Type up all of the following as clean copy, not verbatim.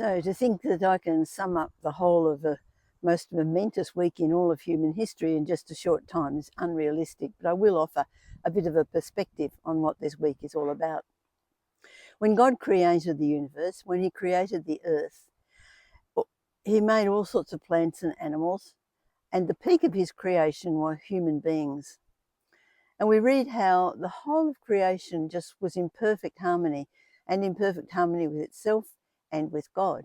So to think that I can sum up the whole of the most momentous week in all of human history in just a short time is unrealistic, but I will offer a bit of a perspective on what this week is all about. When God created the universe, when he created the earth, he made all sorts of plants and animals, and the peak of his creation were human beings. And we read how the whole of creation just was in perfect harmony, and in perfect harmony with itself and with God.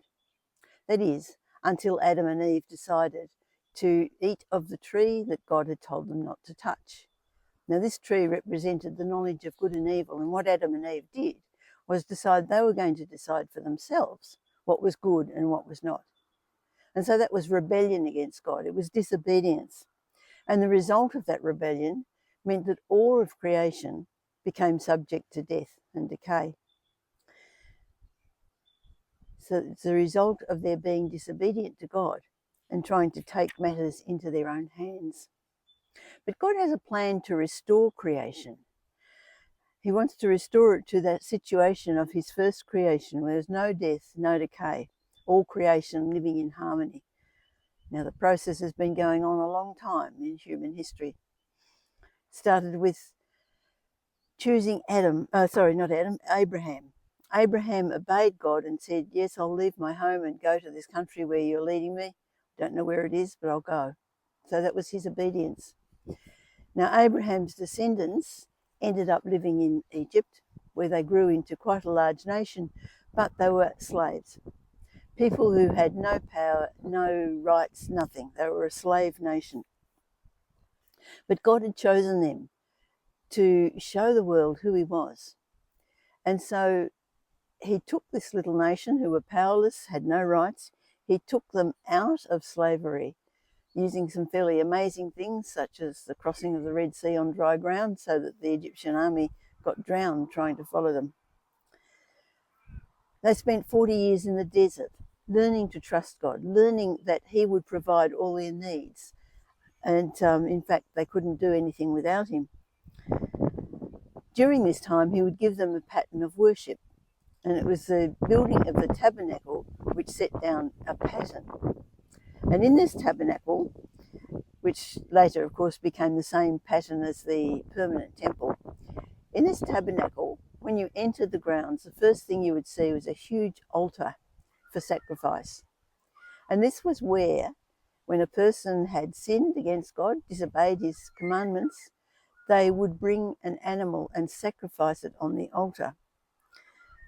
That is, until Adam and Eve decided to eat of the tree that God had told them not to touch. Now, this tree represented the knowledge of good and evil, and what Adam and Eve did was decide they were going to decide for themselves what was good and what was not. And so that was rebellion against God. It was disobedience. And the result of that rebellion meant that all of creation became subject to death and decay. So it's the result of their being disobedient to God and trying to take matters into their own hands. But God has a plan to restore creation. He wants to restore it to that situation of his first creation where there's no death, no decay, all creation living in harmony. Now, the process has been going on a long time in human history. Started with choosing Abraham. Abraham obeyed God and said, yes, I'll leave my home and go to this country where you're leading me. Don't know where it is, but I'll go. So that was his obedience. Now, Abraham's descendants ended up living in Egypt, where they grew into quite a large nation, but they were slaves. People who had no power, no rights, nothing. They were a slave nation. But God had chosen them to show the world who he was. And so he took this little nation who were powerless, had no rights. He took them out of slavery using some fairly amazing things, such as the crossing of the Red Sea on dry ground so that the Egyptian army got drowned trying to follow them. They spent 40 years in the desert, learning to trust God, learning that he would provide all their needs. And in fact, they couldn't do anything without him. During this time, he would give them a pattern of worship. And it was the building of the tabernacle which set down a pattern. And in this tabernacle, which later, of course, became the same pattern as the permanent temple, in this tabernacle, when you entered the grounds, the first thing you would see was a huge altar for sacrifice. And this was where, when a person had sinned against God, disobeyed his commandments, they would bring an animal and sacrifice it on the altar.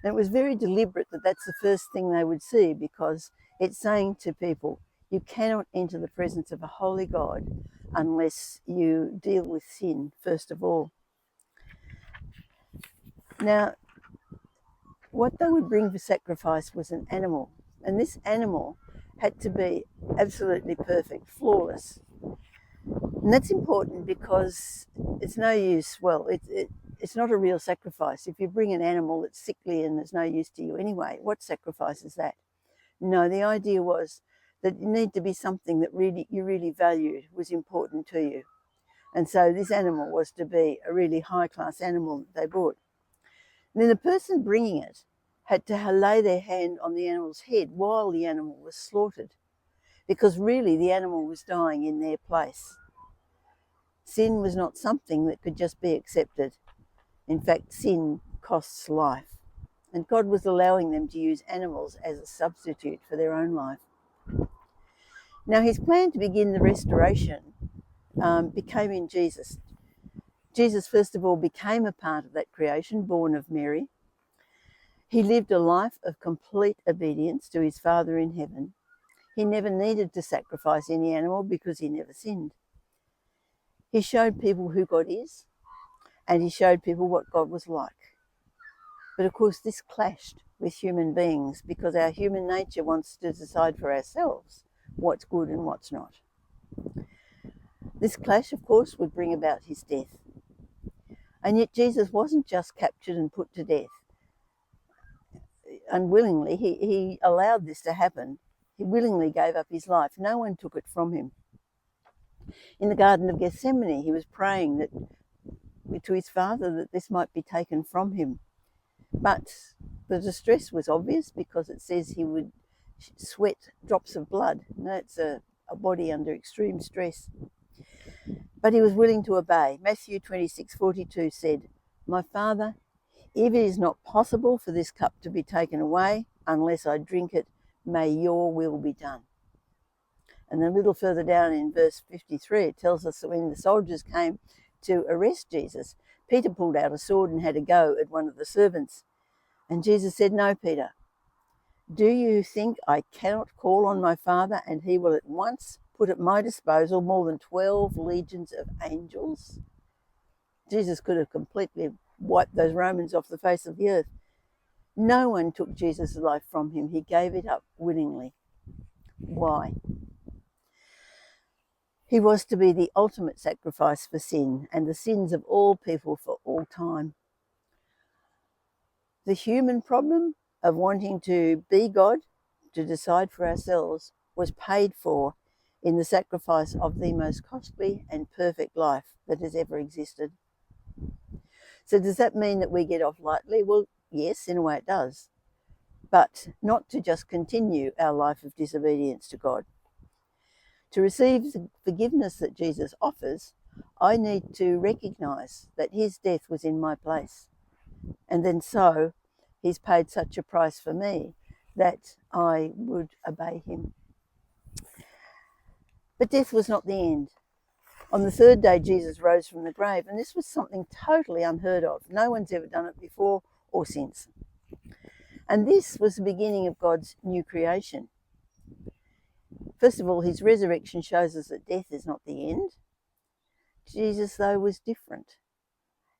And it was very deliberate that that's the first thing they would see, because it's saying to people, you cannot enter the presence of a holy God unless you deal with sin first of all. Now, what they would bring for sacrifice was an animal, and this animal had to be absolutely perfect, flawless. And that's important because it's no use, it's not a real sacrifice. If you bring an animal that's sickly and there's no use to you anyway, what sacrifice is that? No, the idea was that it needed to be something that you really valued, was important to you. And so this animal was to be a really high-class animal that they brought. And then the person bringing it had to lay their hand on the animal's head while the animal was slaughtered, because really the animal was dying in their place. Sin was not something that could just be accepted. In fact, sin costs life. And God was allowing them to use animals as a substitute for their own life. Now, his plan to begin the restoration became in Jesus. Jesus, first of all, became a part of that creation, born of Mary. He lived a life of complete obedience to his Father in heaven. He never needed to sacrifice any animal because he never sinned. He showed people who God is, and he showed people what God was like. But of course, this clashed with human beings because our human nature wants to decide for ourselves what's good and what's not. This clash, of course, would bring about his death. And yet Jesus wasn't just captured and put to death. Unwillingly, he allowed this to happen. He willingly gave up his life. No one took it from him. In the Garden of Gethsemane, he was praying to his Father that this might be taken from him. But the distress was obvious because it says he would sweat drops of blood. It's a body under extreme stress. But he was willing to obey. Matthew 26:42 said, "My Father, if it is not possible for this cup to be taken away unless I drink it, may your will be done." And then a little further down in verse 53, it tells us that when the soldiers came to arrest Jesus, Peter pulled out a sword and had a go at one of the servants. And Jesus said, "No, Peter, do you think I cannot call on my Father and he will at once put at my disposal more than 12 legions of angels?" Jesus could have completely wiped those Romans off the face of the earth. No one took Jesus' life from him. He gave it up willingly. Why? He was to be the ultimate sacrifice for sin and the sins of all people for all time. The human problem of wanting to be God, to decide for ourselves, was paid for in the sacrifice of the most costly and perfect life that has ever existed. So does that mean that we get off lightly? Well, yes, in a way it does, but not to just continue our life of disobedience to God. To receive the forgiveness that Jesus offers, I need to recognize that his death was in my place. And then so he's paid such a price for me that I would obey him. But death was not the end. On the third day, Jesus rose from the grave, and this was something totally unheard of. No one's ever done it before or since. And this was the beginning of God's new creation. First of all, his resurrection shows us that death is not the end. Jesus, though, was different.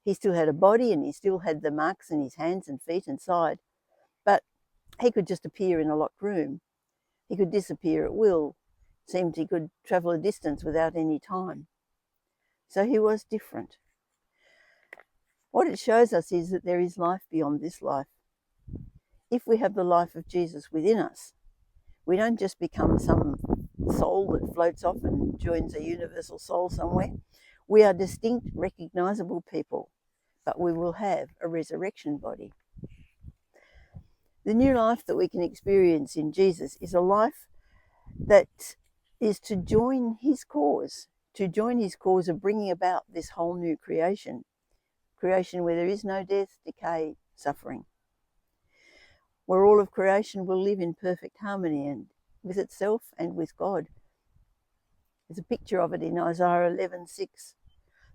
He still had a body and he still had the marks in his hands and feet and side, but he could just appear in a locked room. He could disappear at will. It seemed he could travel a distance without any time. So he was different. What it shows us is that there is life beyond this life. If we have the life of Jesus within us, we don't just become some soul that floats off and joins a universal soul somewhere. We are distinct, recognizable people, but we will have a resurrection body. The new life that we can experience in Jesus is a life that is to join his cause of bringing about this whole new creation where there is no death, decay, suffering, where all of creation will live in perfect harmony and with itself and with God. There's a picture of it in Isaiah 11:6.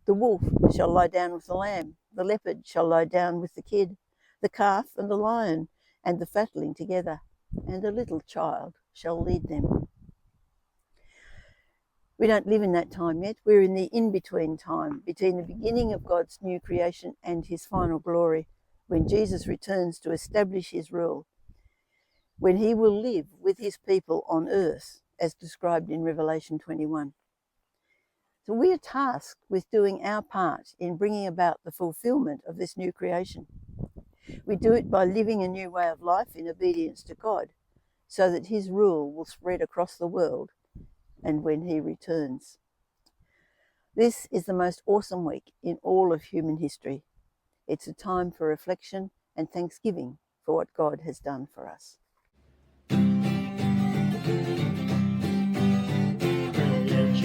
The wolf shall lie down with the lamb, the leopard shall lie down with the kid, the calf and the lion and the fatling together, and a little child shall lead them. We don't live in that time yet. We're in the in-between time, between the beginning of God's new creation and his final glory, when Jesus returns to establish his rule, when he will live with his people on earth, as described in Revelation 21. So we are tasked with doing our part in bringing about the fulfillment of this new creation. We do it by living a new way of life in obedience to God, so that his rule will spread across the world and when he returns. This is the most awesome week in all of human history. It's a time for reflection and thanksgiving for what God has done for us. Brilliant,